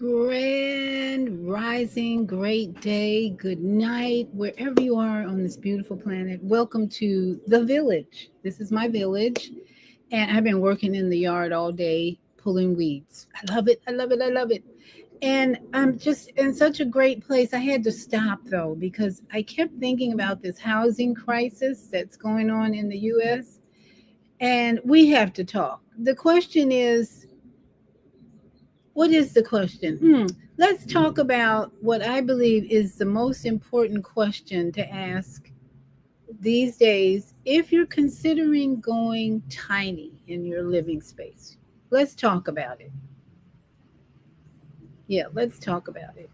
Grand rising, great day, good night, wherever you are on this beautiful planet. Welcome to the village. This is my village, and I've been working in the yard all day pulling weeds. I love it. I love it. I love it. And I'm just in such a great place. I had to stop though, because I kept thinking about this housing crisis that's going on in the US, and we have to talk. The question is, what is the question? Let's talk about what I believe is the most important question to ask these days if you're considering going tiny in your living space. Let's talk about it. Yeah, let's talk about it.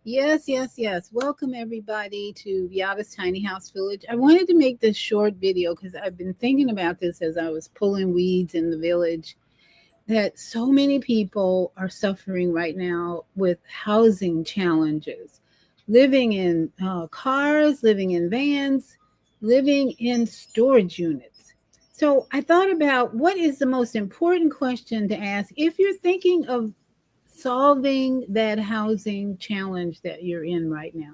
Yes, yes, yes. Welcome everybody to Yada's Tiny House Village. I wanted to make this short video because I've been thinking about this as I was pulling weeds in the village, that so many people are suffering right now with housing challenges, living in cars, living in vans, living in storage units. So I thought about what is the most important question to ask if you're thinking of solving that housing challenge that you're in right now.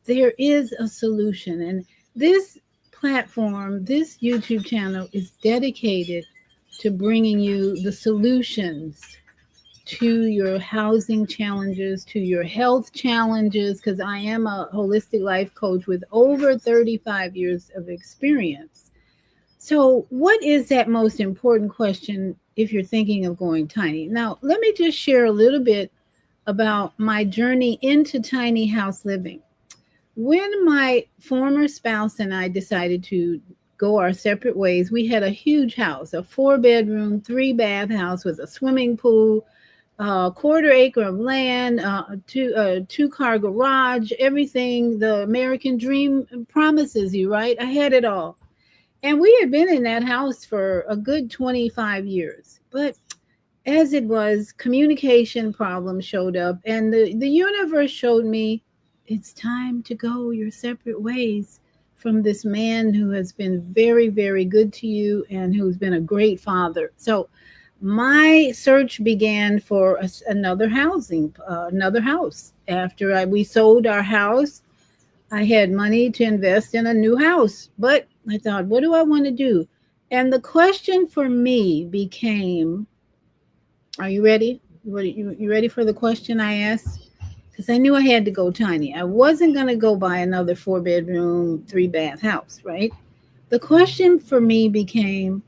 There is a solution, and this platform, this YouTube channel is dedicated to bringing you the solutions to your housing challenges, to your health challenges, because I am a holistic life coach with over 35 years of experience. So, what is that most important question if you're thinking of going tiny? Now, let me just share a little bit about my journey into tiny house living. When my former spouse and I decided to go our separate ways, we had a huge house, a 4 bedroom, 3 bath house with a swimming pool, a quarter acre of land, a two-car garage, everything the American dream promises you, right? I had it all. And we had been in that house for a good 25 years. But as it was, communication problems showed up, and the universe showed me it's time to go your separate ways from this man who has been very, very good to you and who's been a great father. So my search began for another house. After we sold our house, I had money to invest in a new house, but I thought, what do I want to do? And the question for me became, are you ready? You ready for the question I asked? Because I knew I had to go tiny. I wasn't going to go buy another 4 bedroom, 3 bath house, right? The question for me became,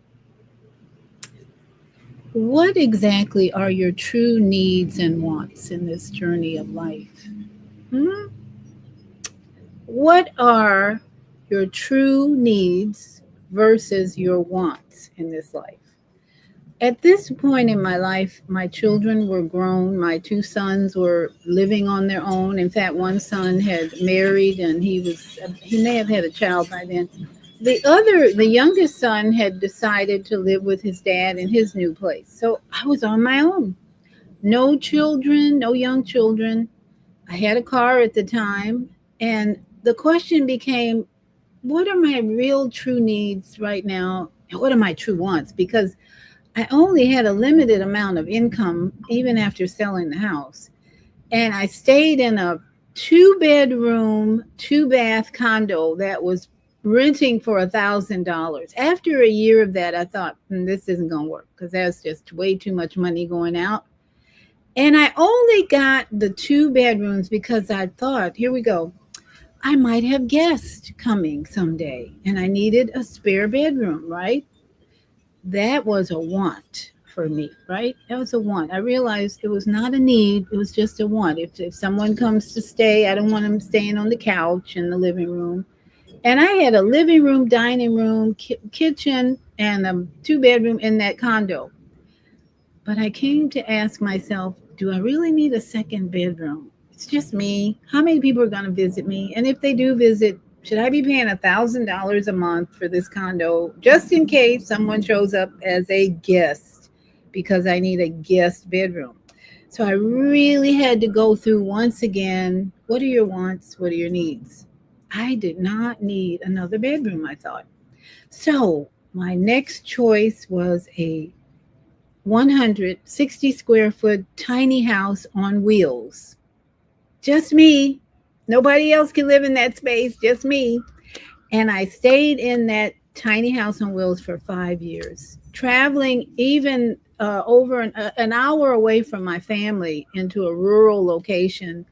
what exactly are your true needs and wants in this journey of life? Hmm? What are your true needs versus your wants in this life? At this point in my life, my children were grown. My two sons were living on their own. In fact, one son had married and he may have had a child by then. The youngest son had decided to live with his dad in his new place. So I was on my own. No children, no young children. I had a car at the time. And the question became, what are my real true needs right now? And what are my true wants? Because I only had a limited amount of income even after selling the house. And I stayed in a 2 bedroom, 2 bath condo that was renting for $1,000. After a year of that, I thought, this isn't going to work because that's just way too much money going out. And I only got the 2 bedrooms because I thought, here we go. I might have guests coming someday and I needed a spare bedroom, right? That was a want for me, right? That was a want. I realized it was not a need, it was just a want. If someone comes to stay, I don't want them staying on the couch in the living room. And I had a living room, dining room, kitchen, and a two-bedroom in that condo. But I came to ask myself, do I really need a second bedroom? It's just me. How many people are going to visit me? And if they do visit, should I be paying $1,000 a month for this condo just in case someone shows up as a guest because I need a guest bedroom? So I really had to go through once again, what are your wants? What are your needs? I did not need another bedroom, I thought. So my next choice was a 160 square foot tiny house on wheels. Just me. Nobody else can live in that space, just me. And I stayed in that tiny house on wheels for 5 years, traveling even over an hour away from my family into a rural location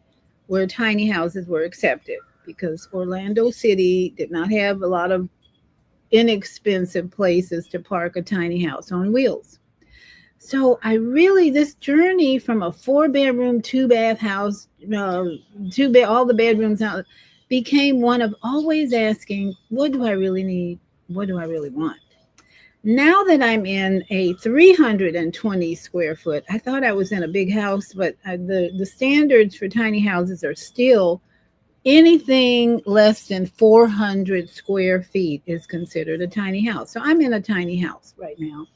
where tiny houses were accepted because Orlando City did not have a lot of inexpensive places to park a tiny house on wheels. So I really this journey from a four-bedroom, two-bath house, all the bedrooms out, became one of always asking, what do I really need? What do I really want? Now that I'm in a 320 square foot, I thought I was in a big house, but the standards for tiny houses are still anything less than 400 square feet is considered a tiny house. So I'm in a tiny house right now.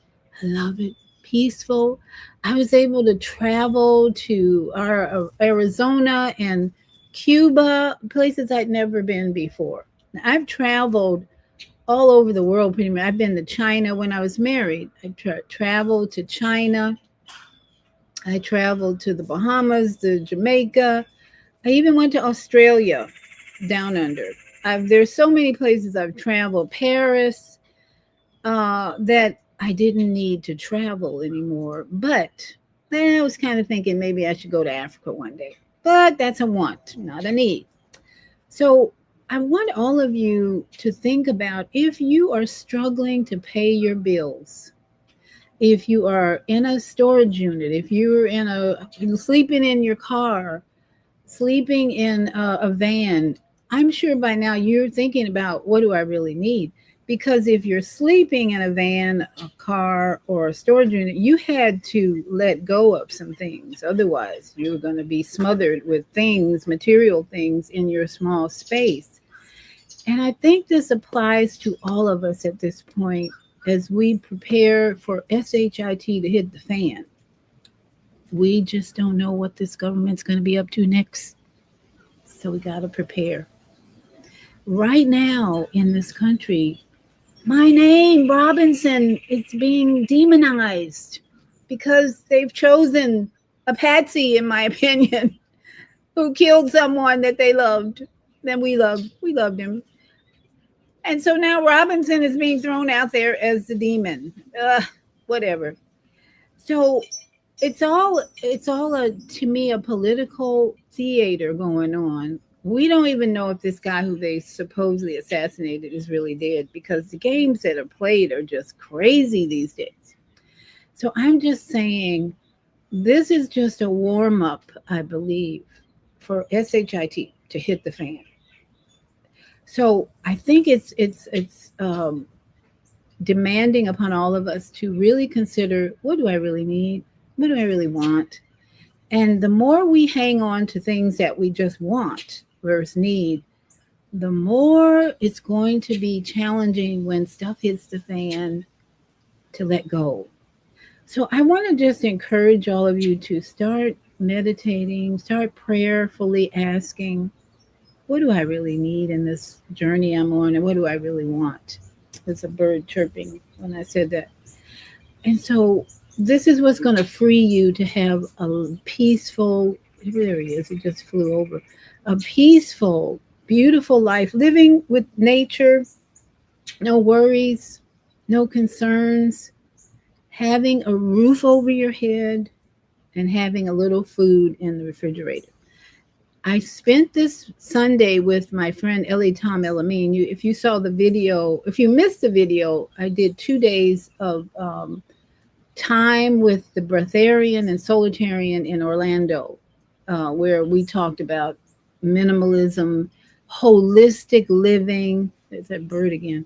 I love it. Peaceful. I was able to travel to Arizona and Cuba, places I'd never been before. I've traveled all over the world pretty much. I've been to China when I was married. I traveled to China. I traveled to the Bahamas, to Jamaica. I even went to Australia down under. There's so many places I've traveled. Paris, that I didn't need to travel anymore. But then I was kind of thinking maybe I should go to Africa one day. But that's a want, not a need. So I want all of you to think about if you are struggling to pay your bills, if you are in a storage unit, if you're sleeping in your car, sleeping in a van, I'm sure by now you're thinking about what do I really need? Because if you're sleeping in a van, a car, or a storage unit, you had to let go of some things. Otherwise, you're going to be smothered with things, material things in your small space. And I think this applies to all of us at this point as we prepare for SHIT to hit the fan. We just don't know what this government's going to be up to next. So we got to prepare. Right now in this country, my name, Robinson, is being demonized because they've chosen a patsy, in my opinion, who killed someone that they loved. Then we loved. We loved him. And so now Robinson is being thrown out there as the demon. Whatever. So it's all to me a political theater going on. We don't even know if this guy who they supposedly assassinated is really dead because the games that are played are just crazy these days. So I'm just saying this is just a warm up, I believe, for SHIT to hit the fan. So I think it's demanding upon all of us to really consider what do I really need? What do I really want? And the more we hang on to things that we just want versus need, the more it's going to be challenging when stuff hits the fan to let go. So I want to just encourage all of you to start meditating, start prayerfully asking, what do I really need in this journey I'm on? And what do I really want? There's a bird chirping when I said that. And so this is what's going to free you to have a peaceful, there he is, he just flew over, a peaceful, beautiful life, living with nature, no worries, no concerns, having a roof over your head, and having a little food in the refrigerator. I spent this Sunday with my friend Ellie Tom Elamine. If you saw the video, if you missed the video, I did 2 days of time with the Breatharian and Solitarian in Orlando, where we talked about minimalism, holistic living. There's that bird again.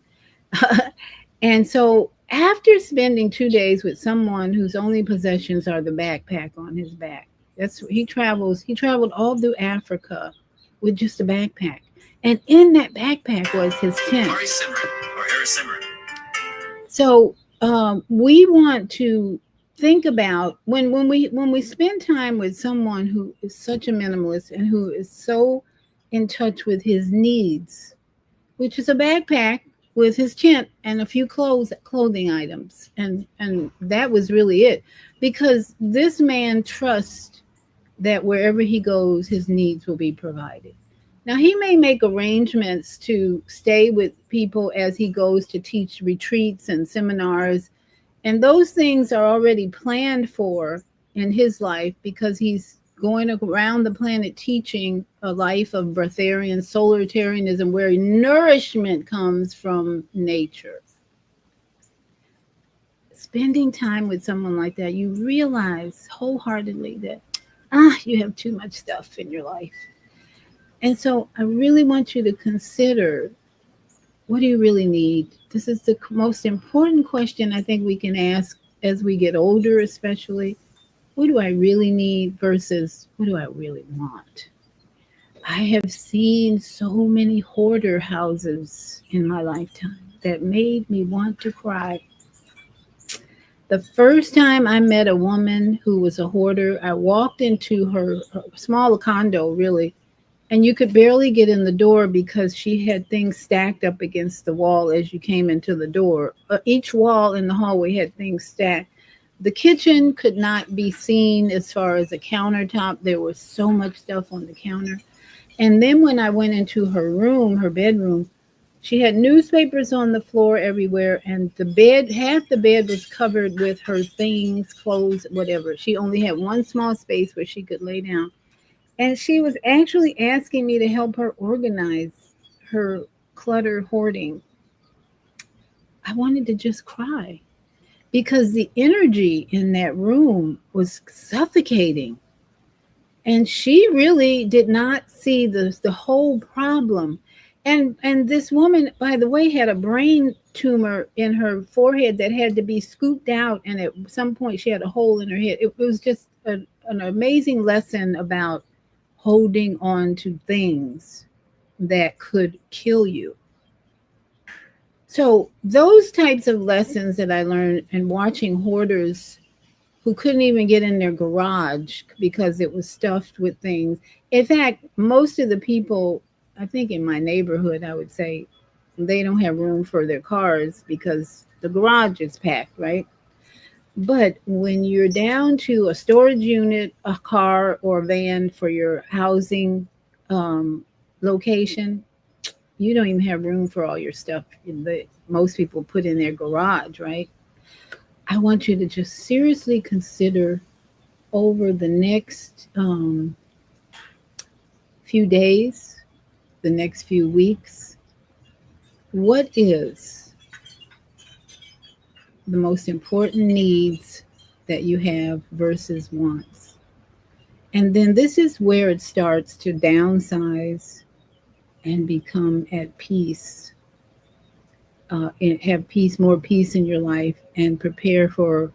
And so, after spending 2 days with someone whose only possessions are the backpack on his back, that's he travels. He traveled all through Africa with just a backpack, and in that backpack was his tent. So we want to think about when we spend time with someone who is such a minimalist and who is so in touch with his needs, which is a backpack with his tent and a few clothing items, and that was really it, because this man trusts that wherever he goes his needs will be provided. Now he may make arrangements to stay with people as he goes to teach retreats and seminars, and those things are already planned for in his life because he's going around the planet teaching a life of breatharian, solitarianism, where nourishment comes from nature. Spending time with someone like that, you realize wholeheartedly that you have too much stuff in your life. And so I really want you to consider, what do you really need? This is the most important question I think we can ask as we get older, especially. What do I really need versus what do I really want? I have seen so many hoarder houses in my lifetime that made me want to cry. The first time I met a woman who was a hoarder, I walked into her small condo, really, and you could barely get in the door because she had things stacked up against the wall as you came into the door. Each wall in the hallway had things stacked. The kitchen could not be seen as far as a countertop. There was so much stuff on the counter. And then when I went into her room, her bedroom, she had newspapers on the floor everywhere, and the bed, half the bed was covered with her things, clothes, whatever. She only had one small space where she could lay down. And she was actually asking me to help her organize her clutter hoarding. I wanted to just cry because the energy in that room was suffocating. And she really did not see the whole problem. And this woman, by the way, had a brain tumor in her forehead that had to be scooped out. And at some point, she had a hole in her head. It was just an amazing lesson about holding on to things that could kill you. So those types of lessons that I learned and watching hoarders who couldn't even get in their garage because it was stuffed with things. In fact, most of the people, I think in my neighborhood, I would say, they don't have room for their cars because the garage is packed, right? But when you're down to a storage unit, a car, or a van for your housing location, you don't even have room for all your stuff that most people put in their garage, right? I want you to just seriously consider over the next few days, the next few weeks, what is the most important needs that you have versus wants. And then this is where it starts to downsize and become at peace, and have peace, more peace in your life, and prepare for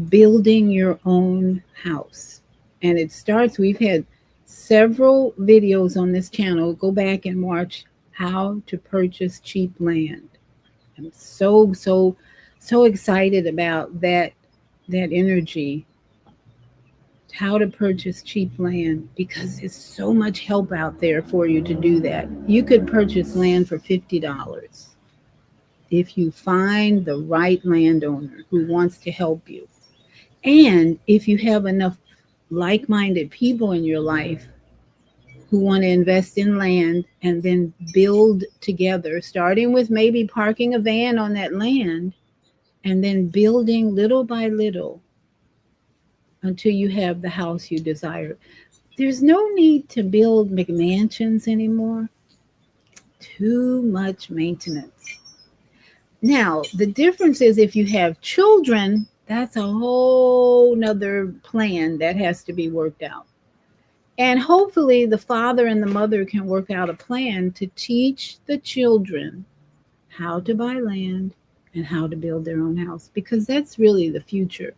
building your own house. And it starts, we've had several videos on this channel. Go back and watch how to purchase cheap land. I'm so excited about that energy, how to purchase cheap land, because there's so much help out there for you to do that. You could purchase land for $50 if you find the right landowner who wants to help you. And if you have enough like-minded people in your life who want to invest in land and then build together, starting with maybe parking a van on that land and then building little by little until you have the house you desire. There's no need to build McMansions anymore. Too much maintenance. Now, the difference is if you have children, that's a whole nother plan that has to be worked out. And hopefully, the father and the mother can work out a plan to teach the children how to buy land and how to build their own house, because that's really the future.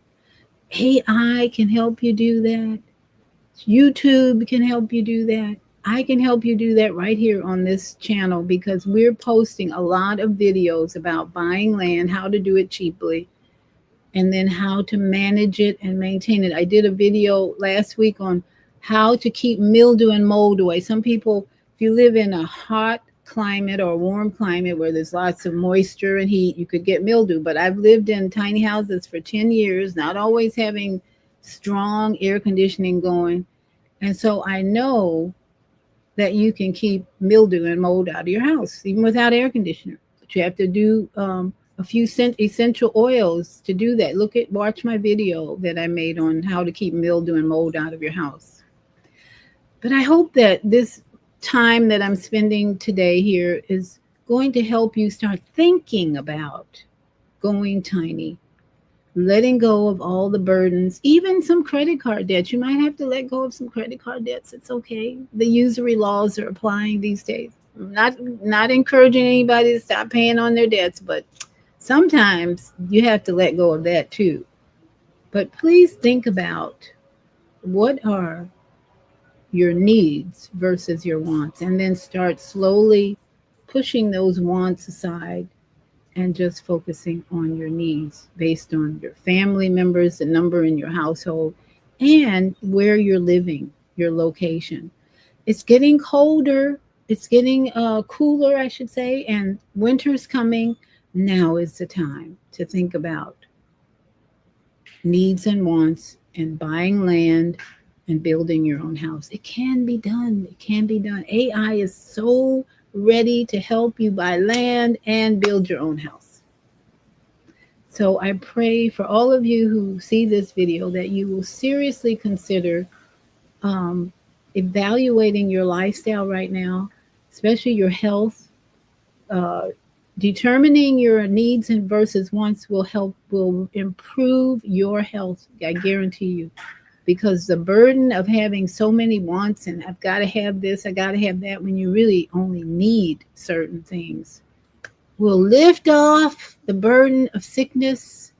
AI can help you do that. YouTube can help you do that. I can help you do that right here on this channel because we're posting a lot of videos about buying land, how to do it cheaply, and then how to manage it and maintain it. I did a video last week on how to keep mildew and mold away. Some people, if you live in a hot climate or a warm climate where there's lots of moisture and heat, you could get mildew. But I've lived in tiny houses for 10 years, not always having strong air conditioning going. And so I know that you can keep mildew and mold out of your house, even without air conditioner. But you have to do a few essential oils to do that. Watch my video that I made on how to keep mildew and mold out of your house. But I hope that this time that I'm spending today here is going to help you start thinking about going tiny, letting go of all the burdens, even some credit card debts. You might have to let go of some credit card debts. It's okay. The usury laws are applying these days. I'm not encouraging anybody to stop paying on their debts, but sometimes you have to let go of that too. But please think about what are your needs versus your wants, and then start slowly pushing those wants aside and just focusing on your needs based on your family members, the number in your household, and where you're living, your location. It's getting colder. It's getting cooler, I should say, and winter's coming. Now is the time to think about needs and wants and buying land and building your own house. It can be done. It can be done. AI is so ready to help you buy land and build your own house. So I pray for all of you who see this video that you will seriously consider evaluating your lifestyle right now, especially your health. Determining your needs and versus wants will improve your health. I guarantee you. Because the burden of having so many wants and I've got to have this, I got to have that, when you really only need certain things, will lift off the burden of sickness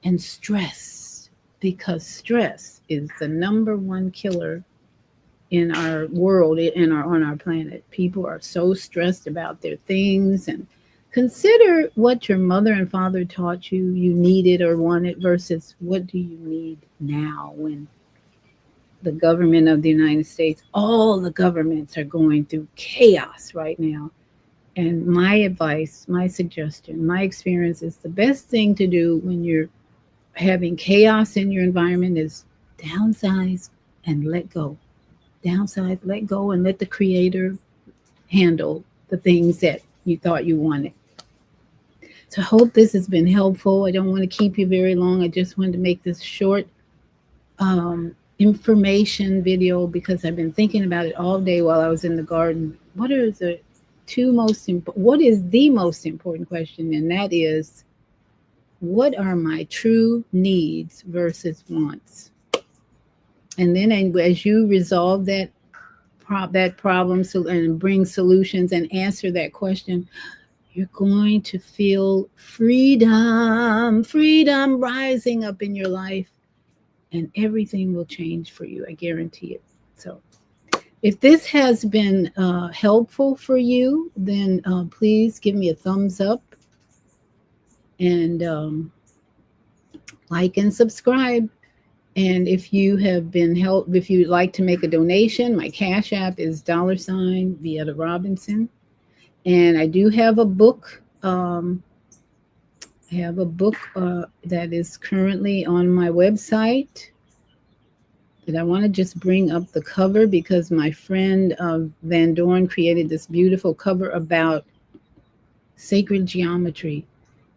and stress, because stress is the number one killer in our world, on our planet. People are so stressed about their things. And consider what your mother and father taught you needed or wanted versus what do you need now, when the government of the United States, all the governments are going through chaos right now. And my advice, my suggestion, my experience is the best thing to do when you're having chaos in your environment is downsize and let go. Downsize, let go, and let the Creator handle the things that you thought you wanted. So I hope this has been helpful. I don't want to keep you very long. I just wanted to make this short information video because I've been thinking about it all day while I was in the garden. What is the most important question? And that is, what are my true needs versus wants? And then as you resolve that problem and bring solutions and answer that question, you're going to feel freedom rising up in your life. And everything will change for you. I guarantee it. So if this has been helpful for you, then please give me a thumbs up and like and subscribe. And if you have been helped, if you'd like to make a donation, my Cash App is $ Vieta Robinson. And I do have a book. I have a book that is currently on my website that I want to just bring up the cover because my friend Van Dorn created this beautiful cover about sacred geometry.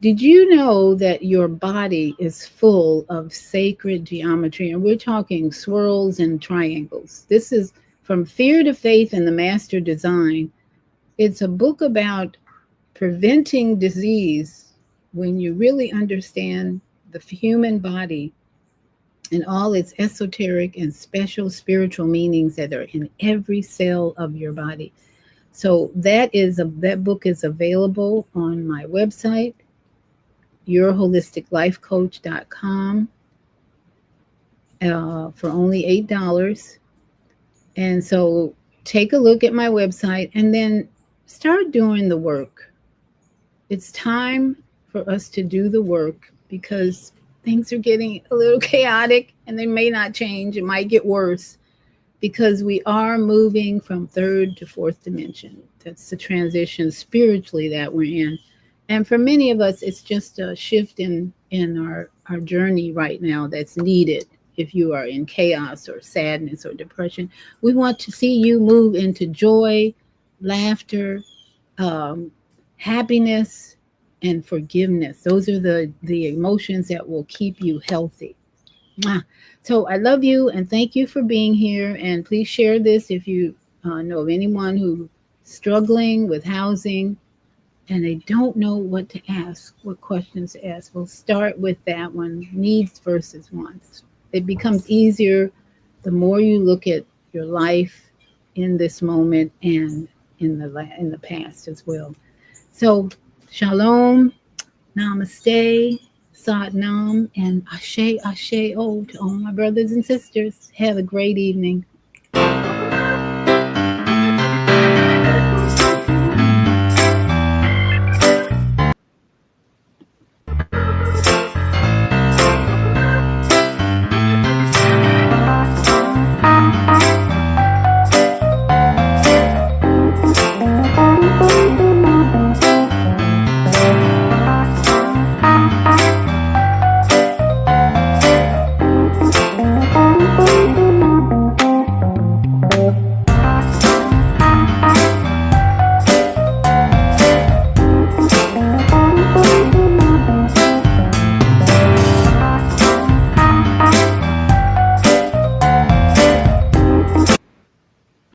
Did you know that your body is full of sacred geometry? And we're talking swirls and triangles. This is From Fear to Faith and the Master Design. It's a book about preventing disease when you really understand the human body and all its esoteric and special spiritual meanings that are in every cell of your body. So that book is available on my website, yourholisticlifecoach.com, for only $8. And so take a look at my website and then start doing the work. It's time for us to do the work because things are getting a little chaotic and they may not change. It might get worse because we are moving from third to fourth dimension. That's the transition spiritually that we're in. And for many of us, it's just a shift in our journey right now that's needed. If you are in chaos or sadness or depression, we want to see you move into joy, laughter, um, happiness, and forgiveness. Those are the emotions that will keep you healthy. Mwah. So I love you and thank you for being here. And please share this if you know of anyone who's struggling with housing and they don't know what to ask, what questions to ask. We'll start with that one, needs versus wants. It becomes easier the more you look at your life in this moment and in the past as well. So, shalom, namaste, sat nam, and ashe, ashe, oh, to all my brothers and sisters. Have a great evening.